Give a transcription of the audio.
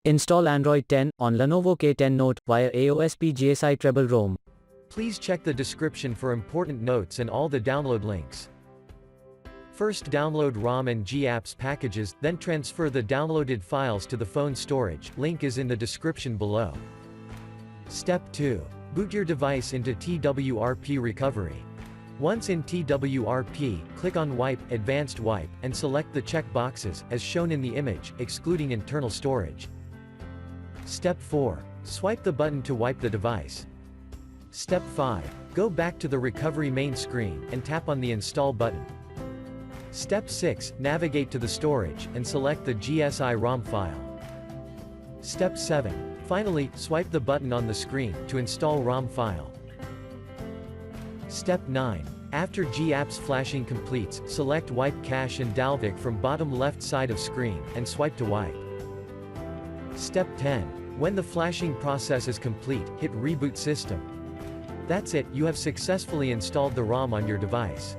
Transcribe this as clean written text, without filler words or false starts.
Install Android 10 on Lenovo K10 Note via AOSP GSI Treble ROM. Please check the description for important notes and all the download links. First download ROM and GApps packages, then transfer the downloaded files to the phone storage, link is in the description below. Step 2. Boot your device into TWRP recovery. Once in TWRP, click on Wipe, Advanced Wipe, and select the check boxes, as shown in the image, excluding internal storage. Step 4. Swipe the button to wipe the device. Step 5. Go back to the recovery main screen, and tap on the Install button. Step 6. Navigate to the storage, and select the GSI ROM file. Step 7. Finally, swipe the button on the screen, to install ROM file. Step 9. After GApps flashing completes, select Wipe Cache and Dalvik from bottom left side of screen, and swipe to wipe. Step 10. When the flashing process is complete, hit Reboot System. That's it, you have successfully installed the ROM on your device.